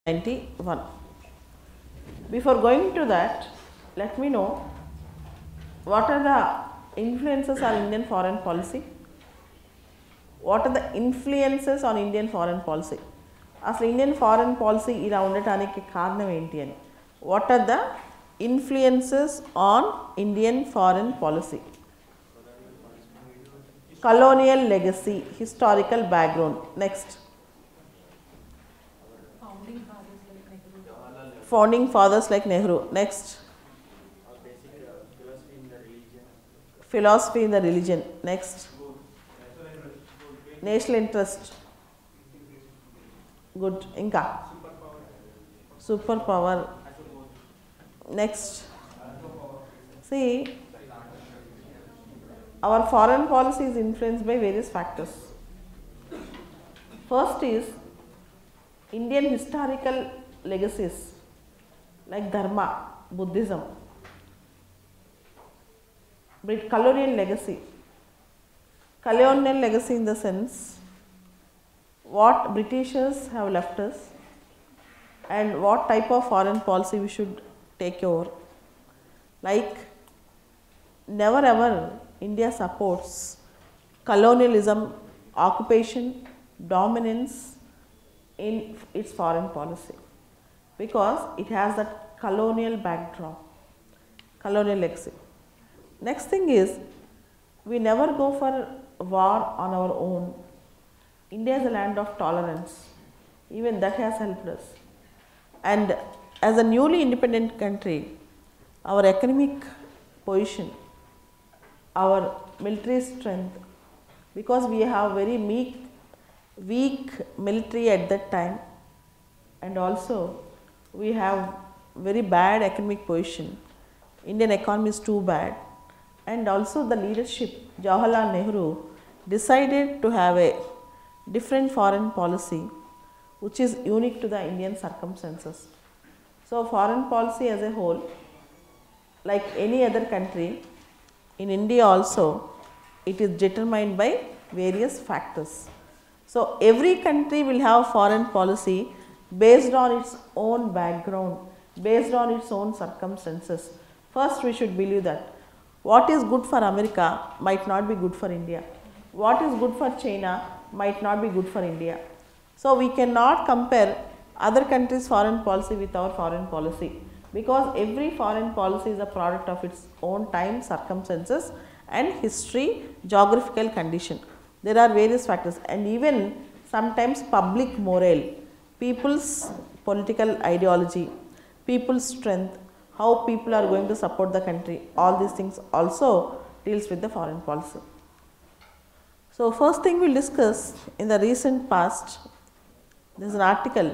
91. Before going to that, let me know what are the influences on Indian foreign policy. What are the influences on Indian foreign policy? అసలు Indian foreign policy ఇలా ఉండటానికి కారణం ఏంటి అని. What are the influences on Indian foreign policy? colonial legacy, historical background. Next. Founding fathers like Nehru. Next. Philosophy in the religion. Next. National interest. Good. Inka. Superpower. Next. See, our foreign policy is influenced by various factors. First is Indian historical legacies like Dharma, Buddhism, but colonial legacy. Colonial legacy in the sense what Britishers have left us and what type of foreign policy we should take over. Like never ever India supports colonialism, occupation, dominance in its foreign policy because it has that colonial backdrop, colonial legacy. Next thing is we never go for war on our own. India is a land of tolerance, even that has helped us. And as a newly independent country, our economic position, our military strength, because we have very weak military at that time, and also we have very bad economic position. Indian economy is too bad, and also the leadership, Jawaharlal Nehru decided to have a different foreign policy which is unique to the Indian circumstances. So foreign policy as a whole, like any other country, in India also it is determined by various factors. So every country will have foreign policy based on its own background, based on its own circumstances. First we should believe that what is good for America might not be good for India. What is good for China might not be good for India. So we cannot compare other countries' foreign policy with our foreign policy, because every foreign policy is a product of its own time, circumstances and history, geographical condition. There are various factors, and even sometimes public morale, people's political ideology, people's strength, how people are going to support the country, all these things also deals with the foreign policy. So first thing we will discuss, in the recent past, there is an article.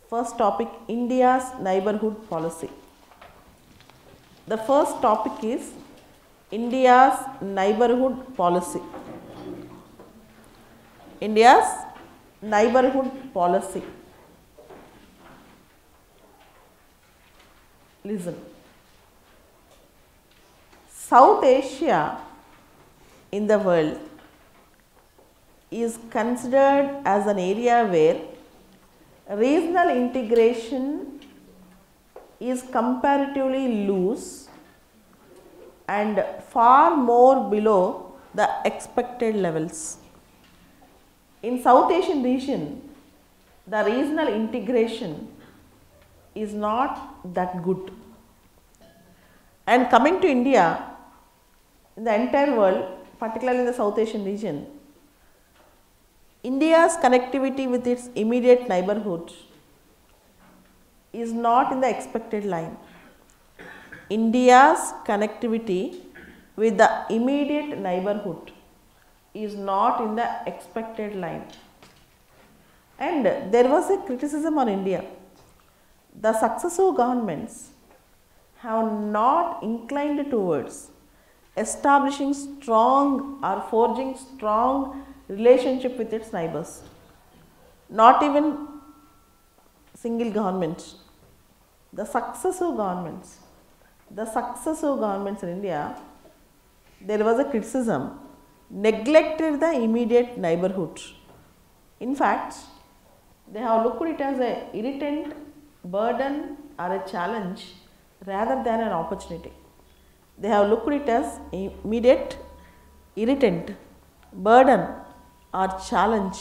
First topic, India's neighbourhood policy. The first topic is India's neighbourhood policy. India's neighbourhood policy. Listen. South Asia in the world is considered as an area where regional integration is comparatively loose and far more below the expected levels. In South Asian region, the regional integration is not that good. And coming to India, in the entire world, particularly in the South Asian region, India's connectivity with its immediate neighbourhood is not in the expected line. India's connectivity with the immediate neighbourhood is not in the expected line. And there was a criticism on India. The successive governments have not inclined towards establishing strong or forging strong relationship with its neighbors. Not even single government. The successive governments in India, there was a criticism, neglected the immediate neighborhood. In fact, They have looked it as a irritant, burden or a challenge rather than an opportunity. They have looked it as immediate, irritant, burden or challenge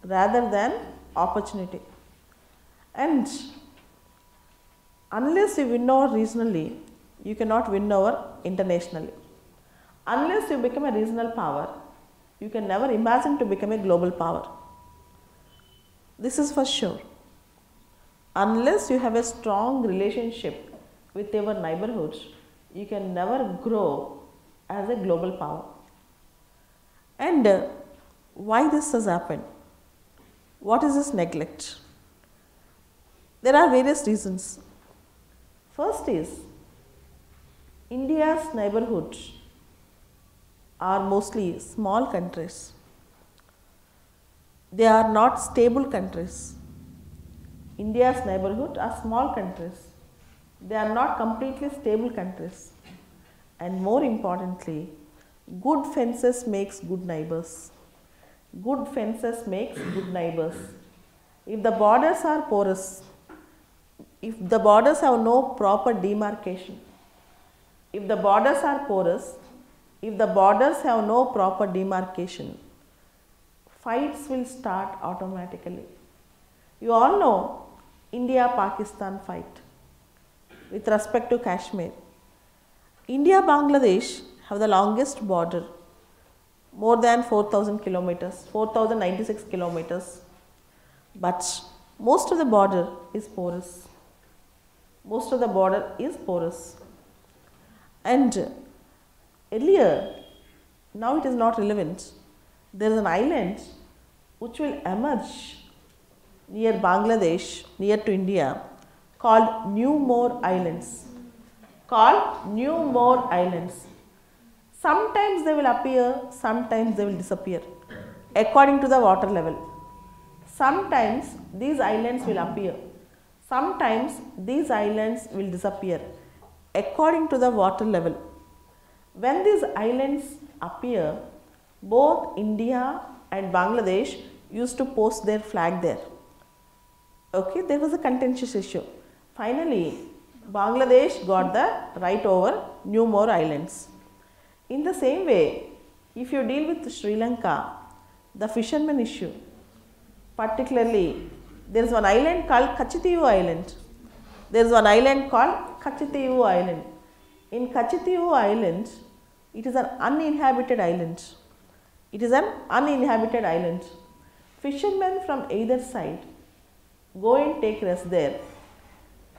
rather than opportunity. And unless you win over regionally, you cannot win over internationally. Unless you become a regional power, you can never imagine to become a global power. This is for sure. Unless you have a strong relationship with your neighborhood, you can never grow as a global power. And why this has happened? What is this neglect? There are various reasons. First is, India's neighborhoods are mostly small countries. They are not stable countries. India's neighborhood are small countries. They are not completely stable countries. And more importantly, good fences makes good neighbors. Good fences makes good neighbors. If the borders are porous, if the borders have no proper demarcation, if the borders are porous, if the borders have no proper demarcation, fights will start automatically. You all know India-Pakistan fight with respect to Kashmir. India-Bangladesh have the longest border, more than 4,000 kilometers, 4,096 kilometers, but most of the border is porous. Most of the border is porous. And earlier, now it is not relevant, there is an island which will emerge near Bangladesh, near to India, called New More Islands. Sometimes they will appear, sometimes they will disappear, according to the water level. Sometimes these islands will appear, sometimes these islands will disappear, according to the water level. When these islands appear, both India and Bangladesh used to post their flag there. Okay, there was a contentious issue. Finally, Bangladesh got the right over New More Islands. In the same way, if you deal with Sri Lanka, the fishermen issue, particularly there is one island called Kachitivu Island. There is one island called Kachitivu Island. In Kachitivu Island, it is an uninhabited island. It is an uninhabited island. Fishermen from either side go and take rest there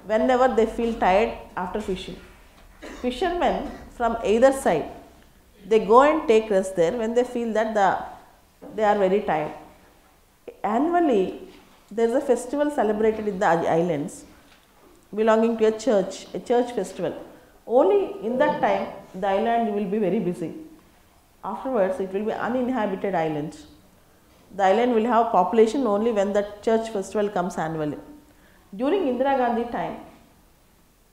whenever they feel tired after fishing. Fishermen from either side, they go and take rest there when they feel that they are very tired. Annually, there is a festival celebrated in the islands belonging to a church festival. Only in that time, the island will be very busy. Afterwards, it will be uninhabited island. The island will have population only when the church festival comes annually. During Indira Gandhi time,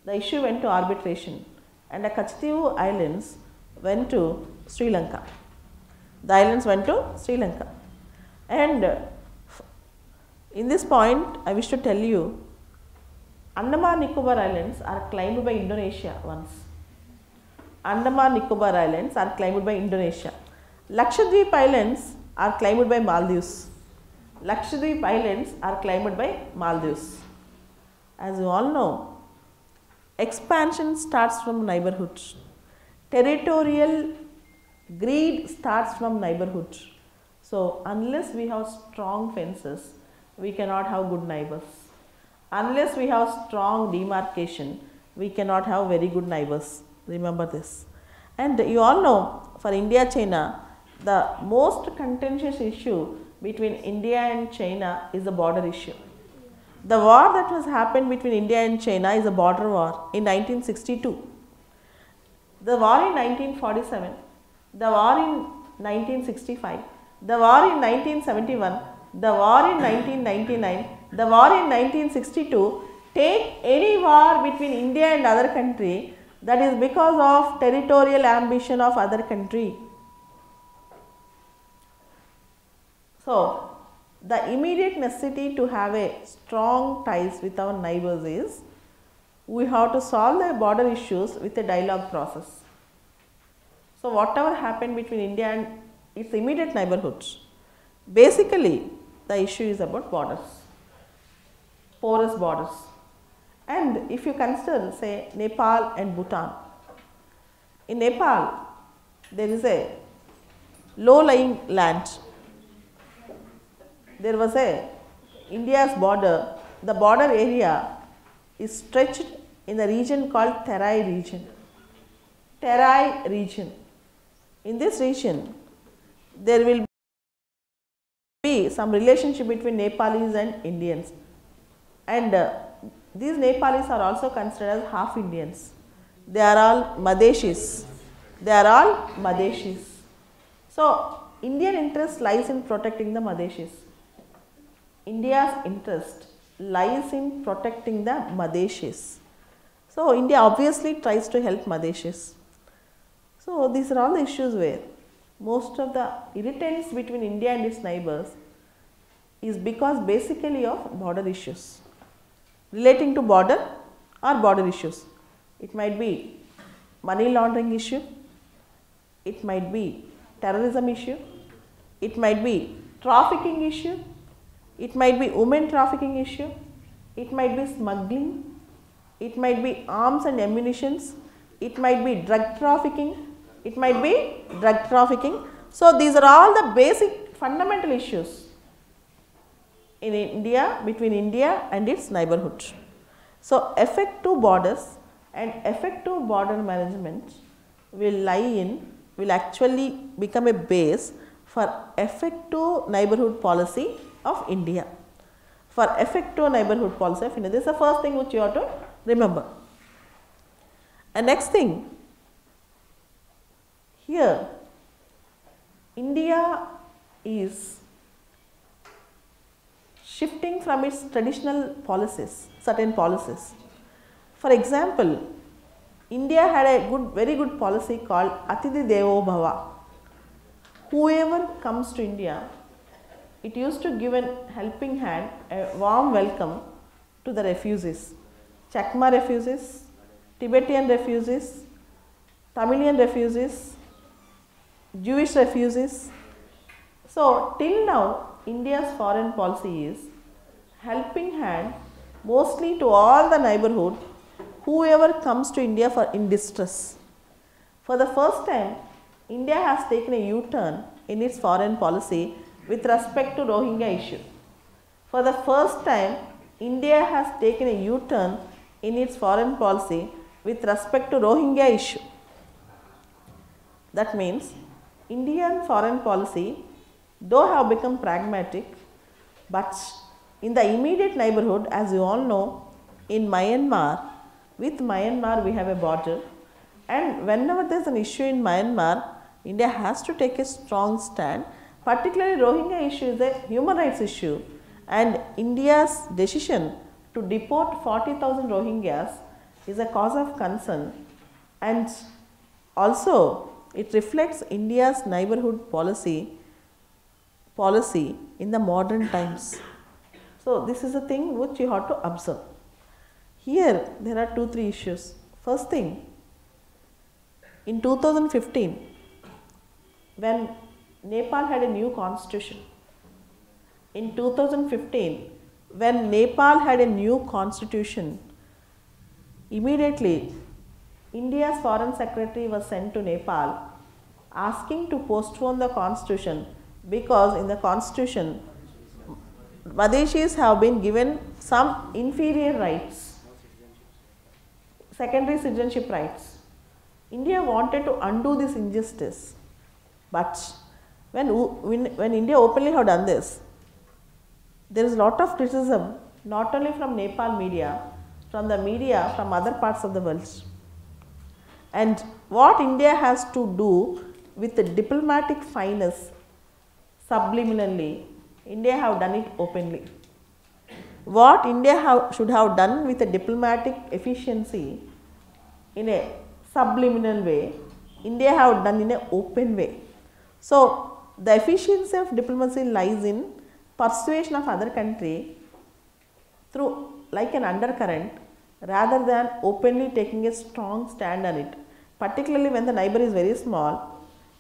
the issue went to arbitration and the Kachitivu Islands went to Sri Lanka. The islands went to Sri Lanka. And in this point, I wish to tell you, Andaman Nicobar Islands are claimed by Indonesia once. Andaman Nicobar Islands are claimed by Indonesia. Lakshadweep Islands are claimed by Maldives. Lakshadweep Islands are claimed by Maldives. As you all know, expansion starts from neighborhood. Territorial greed starts from neighborhood. So, unless we have strong fences, we cannot have good neighbors. Unless we have strong demarcation, we cannot have very good neighbors. Remember this. And you all know, for India-China, the most contentious issue between India and China is the border issue. The war that has happened between India and China is a border war in 1962. The war in 1947, the war in 1965, the war in 1971, the war in 1999, the war in 1962, take any war between India and other country, that is because of territorial ambition of other country. So, the immediate necessity to have a strong ties with our neighbors is we have to solve the border issues with a dialogue process. So, whatever happened between India and its immediate neighborhoods, basically the issue is about borders, porous borders. And if you consider say Nepal and Bhutan, in Nepal there is a low lying land. There was a India's border, the border area is stretched in the region called Terai region. Terai region. In this region, there will be some relationship between Nepalis and Indians, and these Nepalis are also considered as half Indians. They are all Madeshis. They are all Madeshis. So, Indian interest lies in protecting the Madeshis. India's interest lies in protecting the Madeshis. So, India obviously tries to help Madeshis. So, these are all the issues where most of the irritants between India and its neighbors is because basically of border issues relating to border or border issues. It might be money laundering issue, it might be terrorism issue, it might be trafficking issue, it might be women trafficking issue, it might be smuggling, it might be arms and ammunitions, it might be drug trafficking, it might be drug trafficking. So, these are all the basic fundamental issues in India, between India and its neighborhood. So, effective borders and effective border management will actually become a base for effective neighborhood policy of India. For effective neighborhood policy of India, this is the first thing which you have to remember. And next thing, here India is shifting from its traditional policies, certain policies. For example, India had a very good policy called Atithi Devo Bhava. Whoever comes to India, it used to give a helping hand, a warm welcome to the refugees, Chakma refugees, Tibetan refugees, Tamilian refugees, Jewish refugees. So, till now India's foreign policy is helping hand mostly to all the neighborhood whoever comes to India for in distress. For the first time, India has taken a U-turn in its foreign policy with respect to Rohingya issue. For the first time, India has taken a U-turn in its foreign policy with respect to Rohingya issue. That means, Indian foreign policy though have become pragmatic, but in the immediate neighborhood, as you all know, in Myanmar, with Myanmar we have a border, and whenever there is an issue in Myanmar, India has to take a strong stand. Particularly Rohingya issue is a human rights issue, and India's decision to deport 40,000 Rohingyas is a cause of concern, and also it reflects India's neighborhood policy in the modern times. So, this is a thing which you have to observe. Here there are 2-3 issues. First thing, in 2015, when Nepal had a new constitution, in 2015, when Nepal had a new constitution, immediately India's foreign secretary was sent to Nepal asking to postpone the constitution, because in the constitution Madeshis have been given some inferior rights, secondary citizenship rights. India wanted to undo this injustice, but when India openly have done this, there is a lot of criticism not only from Nepal media, from the media from other parts of the world. And what India has to do with the diplomatic finesse subliminally, India have done it openly. What India should have done with a diplomatic efficiency in a subliminal way, India have done in an open way. So, the efficiency of diplomacy lies in persuasion of other country through like an undercurrent rather than openly taking a strong stand on it. Particularly when the neighbor is very small,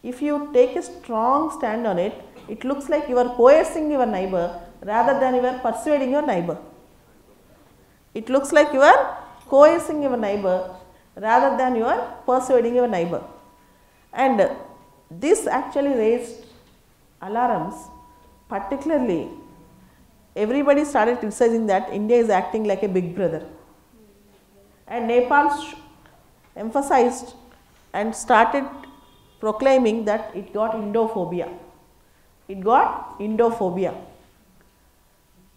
if you take a strong stand on it, it looks like you are coercing your neighbor rather than you are persuading your neighbor. It looks like you are coercing your neighbor rather than you are persuading your neighbor. And this actually raised alarms, particularly everybody started criticizing that India is acting like a big brother. And Nepal emphasized and started proclaiming that it got Indophobia. It got Indophobia.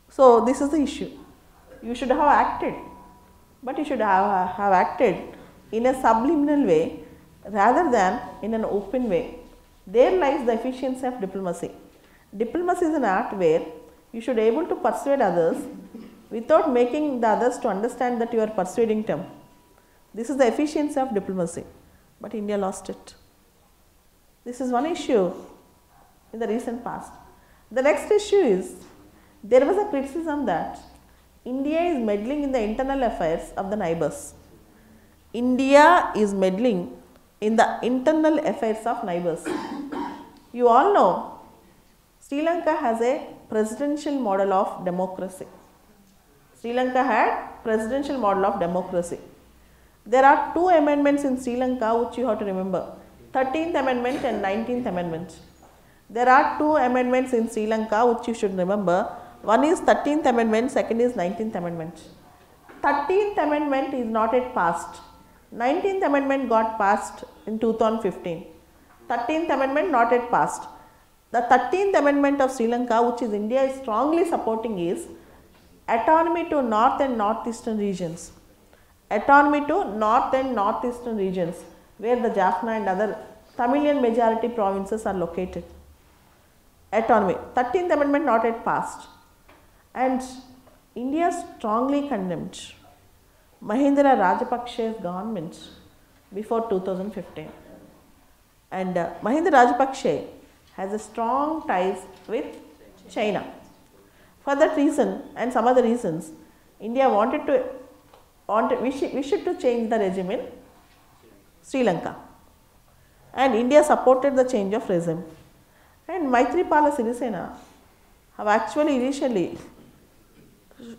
So, this is the issue. You should have acted, but you should have acted in a subliminal way rather than in an open way. There lies the efficiency of diplomacy. Diplomacy is an art where you should be able to persuade others without making the others to understand that you are persuading them. This is the efficiency of diplomacy, but India lost it. This is one issue in the recent past. The next issue is, there was a criticism that India is meddling in the internal affairs of the neighbors. India is meddling in the internal affairs of neighbors. You all know Sri Lanka has a presidential model of democracy. Sri Lanka had presidential model of democracy. There are two amendments in Sri Lanka which you have to remember, 13th amendment and 19th amendment. There are two amendments in Sri Lanka which you should remember. One is 13th amendment, second is 19th amendment. 13th amendment is not yet passed. 19th amendment got passed in 2015. 13th amendment not yet passed. The 13th amendment of Sri Lanka, which is India is strongly supporting, is autonomy to north and northeastern regions. Autonomy to north and northeastern regions where the Jaffna and other Tamilian majority provinces are located. Autonomy. 13th amendment not yet passed. And India strongly condemned Mahindra Rajapaksa's government before 2015. And Mahindra Rajapaksa has a strong ties with China. For that reason and some other reasons, India wished to change the regime in Sri Lanka. And India supported the change of regime. And Maithripala Sirisena have actually initially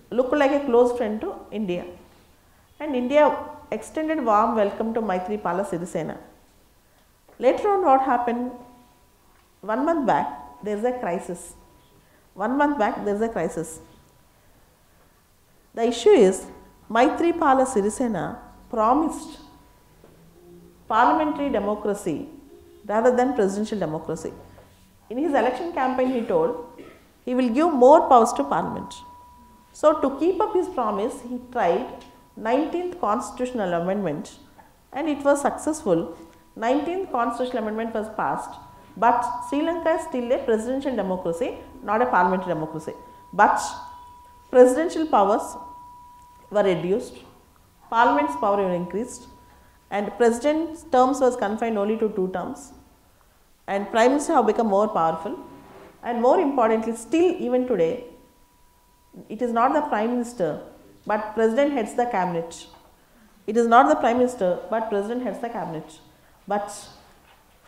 looked like a close friend to India. And India extended warm welcome to Maithripala Sirisena. Later on, what happened? 1 month back, there is a crisis. 1 month back, there is a crisis. The issue is, Maithripala Sirisena promised parliamentary democracy rather than presidential democracy. In his election campaign, he told he will give more powers to parliament. So, to keep up his promise, he tried 19th constitutional amendment and it was successful. 19th constitutional amendment was passed, but Sri Lanka is still a presidential democracy, not a parliamentary democracy. But presidential powers were reduced, parliament's power were increased, and president's terms was confined only to 2 terms, and prime minister have become more powerful. And more importantly, still even today, it is not the prime minister, but president heads the cabinet. It is not the prime minister, but president heads the cabinet. But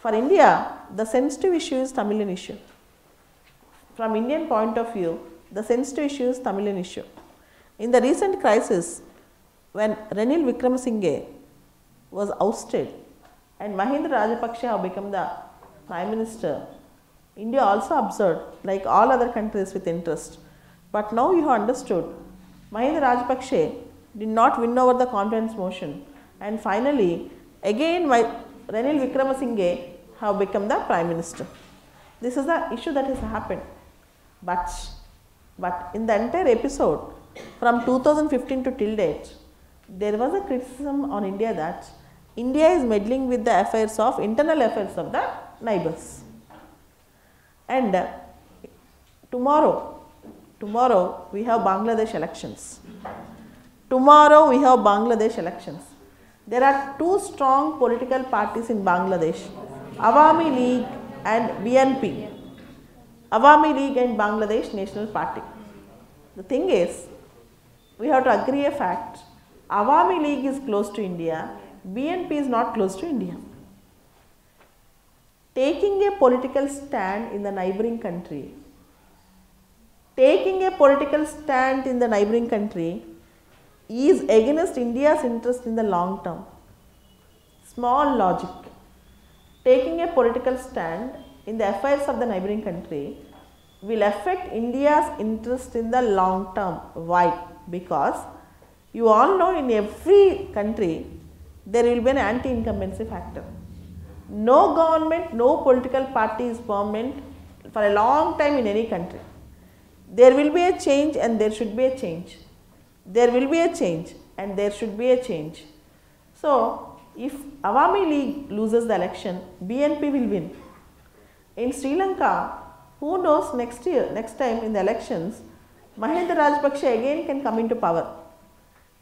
for India, the sensitive issue is Tamilian issue. From Indian point of view, the sensitive issue is Tamilian issue. In the recent crisis, when Ranil Wickremesinghe was ousted and Mahindra Rajapaksa have become the prime minister, India also observed like all other countries with interest. But now you have understood, Mahindra Rajapaksa did not win over the confidence motion, and finally again Ranil Wickremesinghe have become the prime minister. This is the issue that has happened. But in the entire episode from 2015 to till date, there was a criticism on India that India is meddling with the affairs of internal affairs of the neighbors. And tomorrow we have Bangladesh elections. Tomorrow we have Bangladesh elections. There are 2 strong political parties in Bangladesh, Awami League and BNP. Awami League and Bangladesh National Party. The thing is, we have to agree a fact. Awami League is close to India, BNP is not close to India. Taking a political stand in the neighboring country, is against India's interest in the long term. Small logic. Taking a political stand in the affairs of the neighboring country will affect India's interest in the long term. Why? Because you all know in every country there will be an anti-incumbency factor. No government, no political party is permanent for a long time in any country. There will be a change and there should be a change. There will be a change and there should be a change. So, if Awami League loses the election, BNP will win. In Sri Lanka, who knows next time in the elections, Mahinda Rajapaksa again can come into power.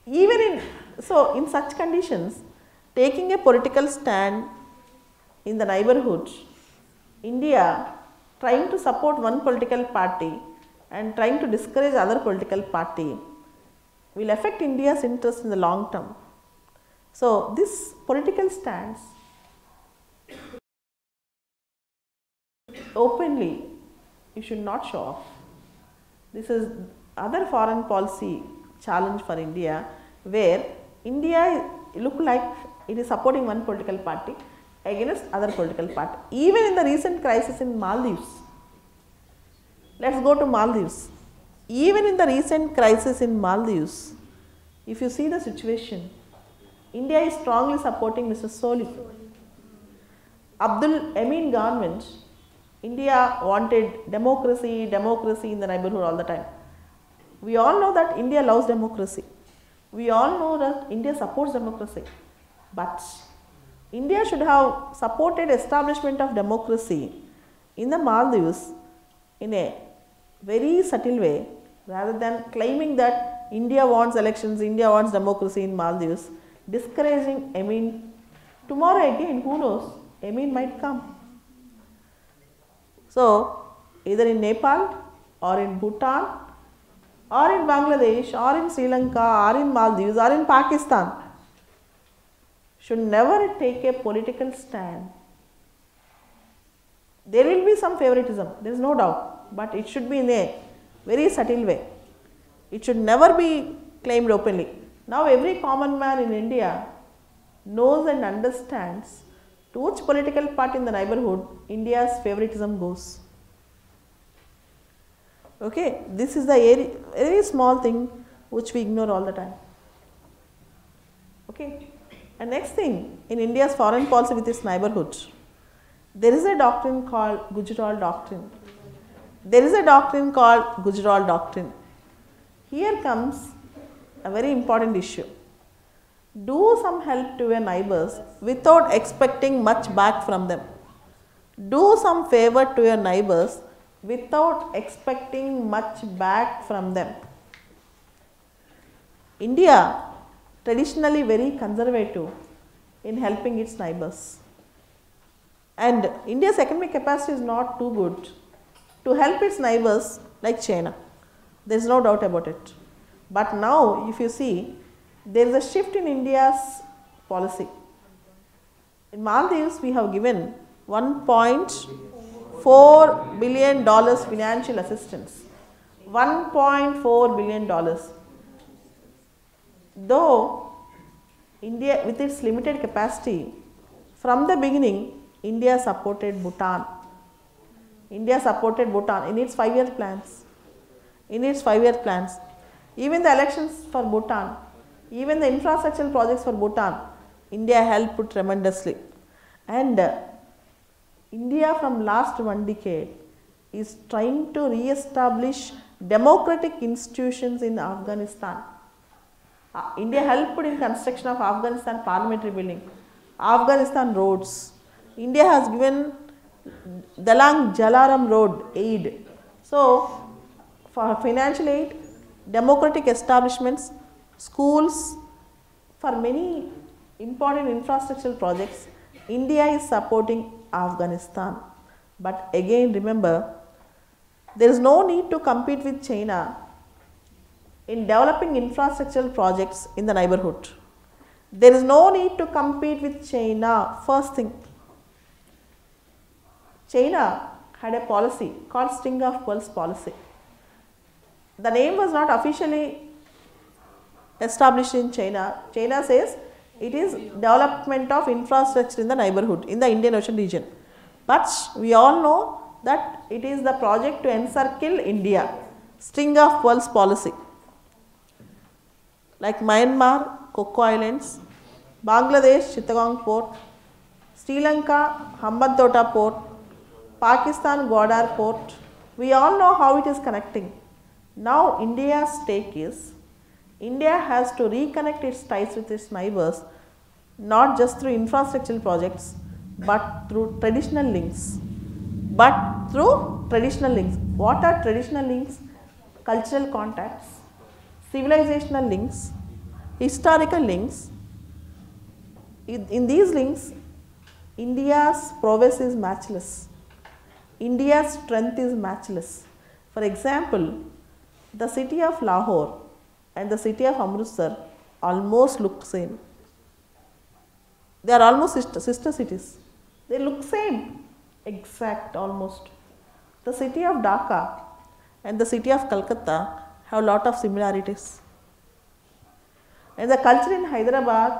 In such conditions, taking a political stand in the neighbourhood, India trying to support one political party and trying to discourage other political party will affect India's interest in the long term. So, this political stance openly you should not show off. This is other foreign policy challenge for India, where India look like it is supporting one political party against other political party. Even in the recent crisis in Maldives, let us go to Maldives. Even in the recent crisis in Maldives, if you see the situation, India is strongly supporting Mr. Soli. Abdul Amin government, India wanted democracy in the neighbourhood all the time. We all know that India loves democracy. We all know that India supports democracy. But India should have supported establishment of democracy in the Maldives in a very subtle way, rather than claiming that India wants elections, India wants democracy in Maldives, discouraging Amin. Tomorrow again, who knows, Amin might come. So, either in Nepal or in Bhutan or in Bangladesh or in Sri Lanka or in Maldives or in Pakistan, should never take a political stand. There will be some favoritism, there is no doubt, but it should be in a very subtle way. It should never be claimed openly. Now, every common man in India knows and understands to which political party in the neighbourhood India's favoritism goes. Okay, this is the very small thing which we ignore all the time. Okay, and next thing, in India's foreign policy with its neighbourhood, there is a doctrine called Gujarat Doctrine. Here comes a very important issue. Do some help to your neighbours without expecting much back from them. Do some favour to your neighbours without expecting much back from them. India traditionally very conservative in helping its neighbours, and India's economic capacity is not too good to help its neighbours like China. There is no doubt about it. But now if you see, there is a shift in India's policy. In Maldives, we have given $1.4 billion financial assistance. $1.4 billion. Though India, with its limited capacity, from the beginning, India supported Bhutan. in its 5-year plans. Even the elections for Bhutan, even the infrastructural projects for Bhutan, India helped tremendously. And India from last 1 decade is trying to re-establish democratic institutions in Afghanistan. India helped in construction of Afghanistan parliamentary building, Afghanistan roads. India has given Dalang Jalaram road aid. So, for financial aid, democratic establishments, schools, for many important infrastructural projects, India is supporting Afghanistan. But again remember, There is no need to compete with China in developing infrastructural projects in the neighborhood. There is no need to compete with China. First thing, China had a policy called String of Pearls policy. The name was not officially established in China. China says it is development of infrastructure in the neighborhood, in the Indian Ocean region. But we all know that it is the project to encircle India, String of Pearls policy. Like Myanmar, Coco Islands, Bangladesh, Chittagong port, Sri Lanka, Hambantota port, Pakistan, Gwadar port. We all know how it is connecting. Now India's stake is, India has to reconnect its ties with its neighbors, not just through infrastructural projects, but through traditional links. What are traditional links? Cultural contacts, civilizational links, historical links. In these links, India's prowess is matchless. India's strength is matchless. For example, the city of Lahore and the city of Amritsar almost look same. They are almost sister cities. They look same, exact almost. The city of Dhaka and the city of Calcutta have a lot of similarities. And the culture in Hyderabad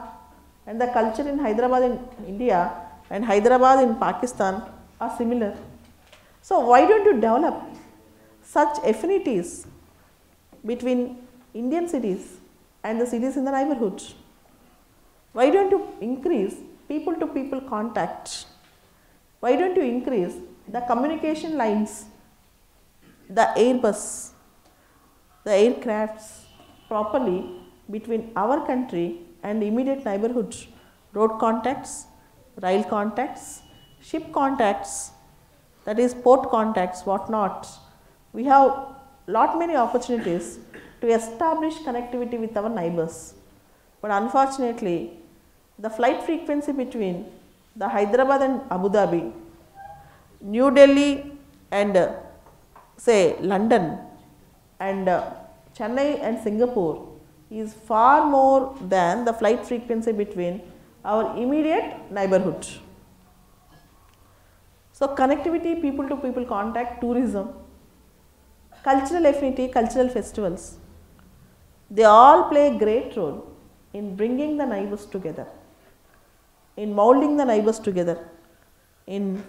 and the culture in Hyderabad in India and Hyderabad in Pakistan are similar. So why don't you develop such affinities between Indian cities and the cities in the neighborhood? Why don't you increase people to people contact? Why don't you increase the communication lines, the airbus, the aircrafts properly between our country and immediate neighborhood? Road contacts, rail contacts, ship contacts, that is port contacts, what not. We have lot many opportunities to establish connectivity with our neighbors. But unfortunately, the flight frequency between the Hyderabad and Abu Dhabi, New Delhi and say London and Chennai and Singapore is far more than the flight frequency between our immediate neighborhood. So connectivity, people to people contact, tourism, cultural affinity, cultural festivals, they all play a great role in bringing the neighbors together, in molding the neighbors together, in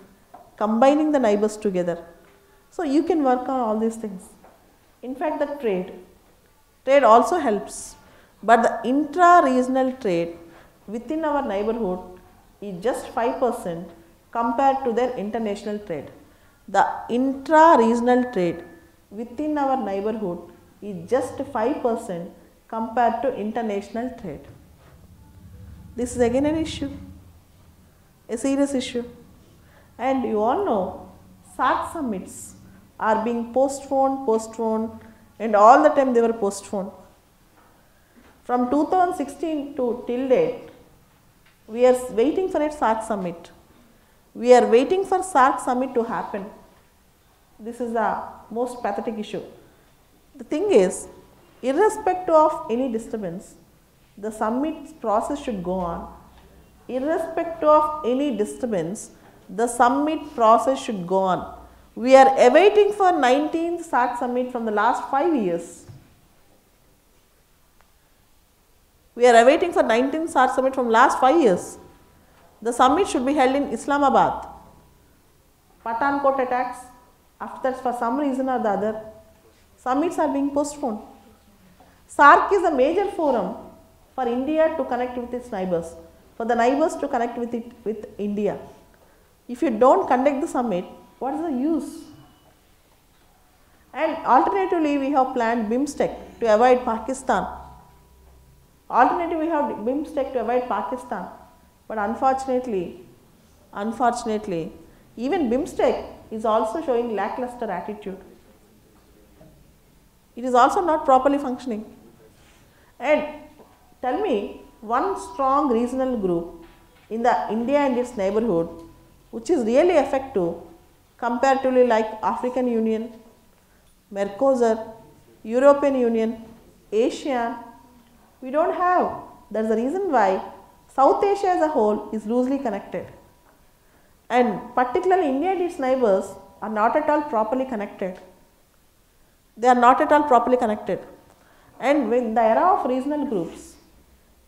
combining the neighbors together. So you can work on all these things. In fact, the trade also helps, but the intra-regional trade within our neighborhood is just 5% compared to their international trade. The intra-regional trade within our neighborhood is just 5% compared to international trade. This is again an issue, a serious issue. And you all know SAARC summits are being postponed and all the time they were postponed. From 2016 to till date, we are waiting for a SAARC summit. We are waiting for SAARC summit to happen. This is the most pathetic issue. The thing is, irrespective of any disturbance, the summit process should go on. Irrespective of any disturbance, the summit process should go on. We are awaiting for 19th SAARC summit from the last 5 years. We are awaiting for 19th SAARC summit from last 5 years. The summit should be held in Islamabad. Pathankot attacks, after that for some reason or the other, summits are being postponed. SAARC is a major forum for India to connect with its neighbors, for the neighbors to connect with India. If you don't conduct the summit, what is the use? And alternatively, we have planned BIMSTEC to avoid Pakistan. Alternatively, we have BIMSTEC to avoid Pakistan. But unfortunately, even BIMSTEC is also showing lackluster attitude. It is also not properly functioning. And tell me one strong regional group in the India and its neighborhood which is really effective comparatively, like African Union, Mercosur, European Union, ASEAN. We don't have. That is the reason why South Asia as a whole is loosely connected, and particularly India and its neighbors are not at all properly connected. They are not at all properly connected. And in the era of regional groups,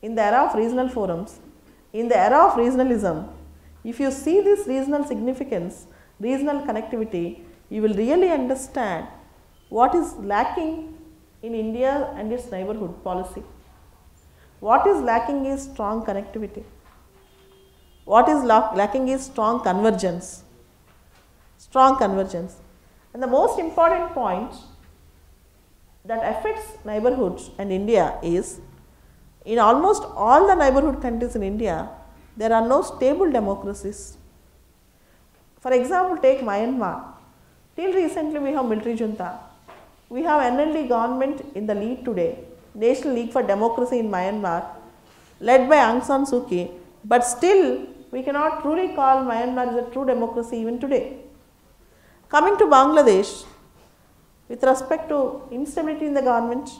in the era of regional forums, in the era of regionalism, if you see this regional significance, regional connectivity, you will really understand what is lacking in India and its neighborhood policy. What is lacking is strong connectivity. What is lacking is strong convergence. Strong convergence. And the most important point that affects neighborhoods and India is, in almost all the neighborhood countries in India, there are no stable democracies. For example, take Myanmar. Till recently we have military junta. We have NLD government in the lead today, National League for Democracy in Myanmar, led by Aung San Suu Kyi, but still we cannot truly call Myanmar as a true democracy even today. Coming to Bangladesh, with respect to instability in the government,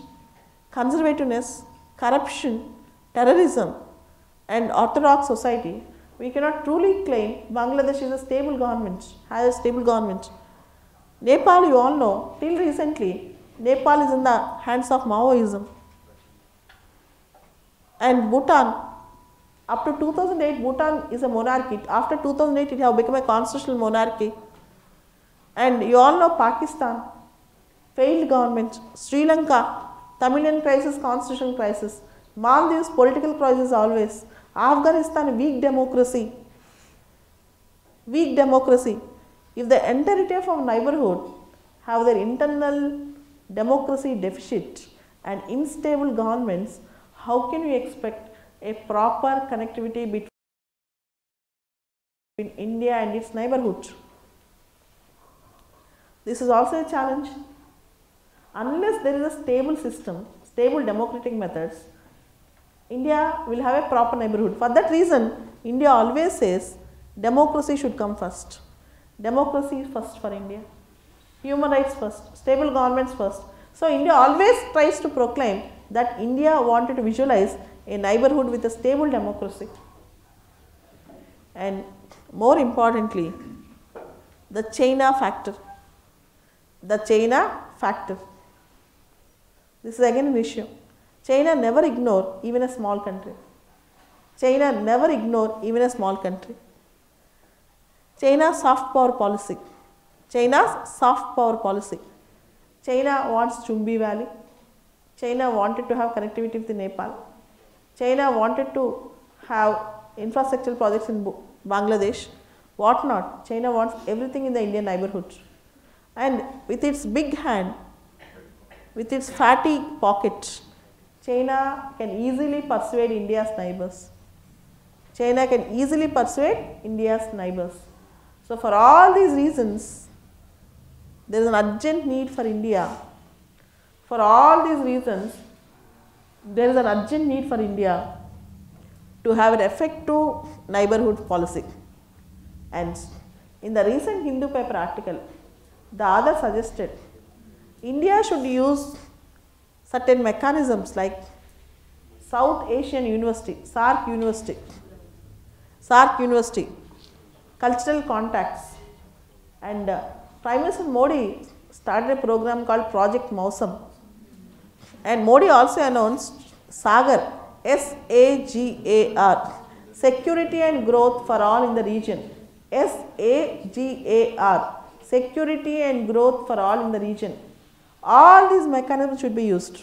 conservativeness, corruption, terrorism and orthodox society, we cannot truly claim Bangladesh is a stable government, has a stable government. Nepal, you all know, till recently, Nepal is in the hands of Maoism. And Bhutan, up to 2008, Bhutan is a monarchy. After 2008, it has become a constitutional monarchy. And you all know Pakistan, failed government, Sri Lanka, Tamilian crisis, constitutional crisis, Maldives, political crisis always, Afghanistan, weak democracy. Weak democracy. If the entirety of our neighborhood have their internal democracy deficit and unstable governments, how can we expect a proper connectivity between India and its neighborhood? This is also a challenge. Unless there is a stable system, stable democratic methods, India will have a proper neighborhood. For that reason, India always says democracy should come first. Democracy first for India. Human rights first, stable governments first. So, India always tries to proclaim that India wanted to visualize a neighborhood with a stable democracy. And more importantly, the China factor. The China factor. This is again an issue. China never ignore even a small country. China never ignore even a small country. China's soft power policy. China's soft power policy. China wants Chumbi Valley. China wanted to have connectivity with Nepal. China wanted to have infrastructural projects in Bangladesh. What not? China wants everything in the Indian neighborhood. And with its big hand, with its fatty pocket, China can easily persuade India's neighbors. China can easily persuade India's neighbors. So, for all these reasons, there is an urgent need for India. For all these reasons, there is an urgent need for India to have an effective neighborhood policy. And in the recent Hindu paper article, the author suggested India should use certain mechanisms like South Asian University, SARC University, cultural contacts, and Prime Minister Modi started a program called Project Mausam, and Modi also announced SAGAR, SAGAR, Security and Growth for All in the Region, SAGAR, Security and Growth for All in the Region. All these mechanisms should be used.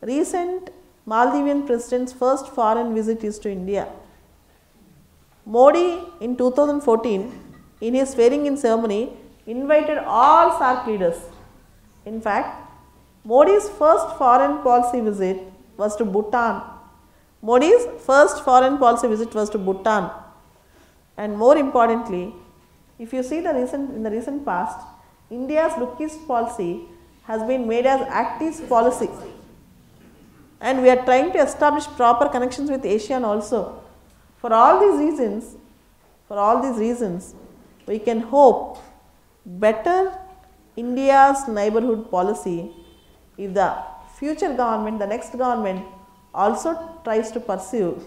Recent Maldivian President's first foreign visit is to India. Modi in 2014, in his swearing-in ceremony, invited all SARC leaders. In fact, Modi's first foreign policy visit was to Bhutan. Modi's first foreign policy visit was to Bhutan. And more importantly, if you see in the recent past, India's Look East policy has been made as Act East policy. And we are trying to establish proper connections with ASEAN also. For all these reasons, we can hope better India's neighborhood policy, if the future government, the next government also tries to pursue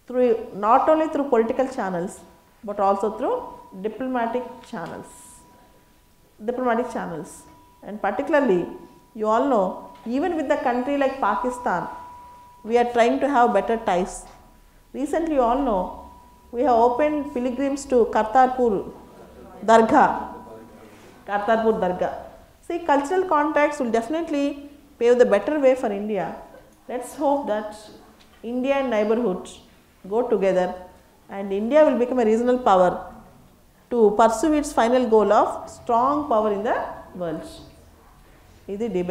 through not only through political channels, but also through diplomatic channels. And particularly, you all know, even with the country like Pakistan, we are trying to have better ties. Recently, you all know, we have opened pilgrims to Kartarpur Dargah. See, cultural contacts will definitely pave the better way for India. Let's hope that India and neighborhood go together and India will become a regional power to pursue its final goal of strong power in the world. This is the debate.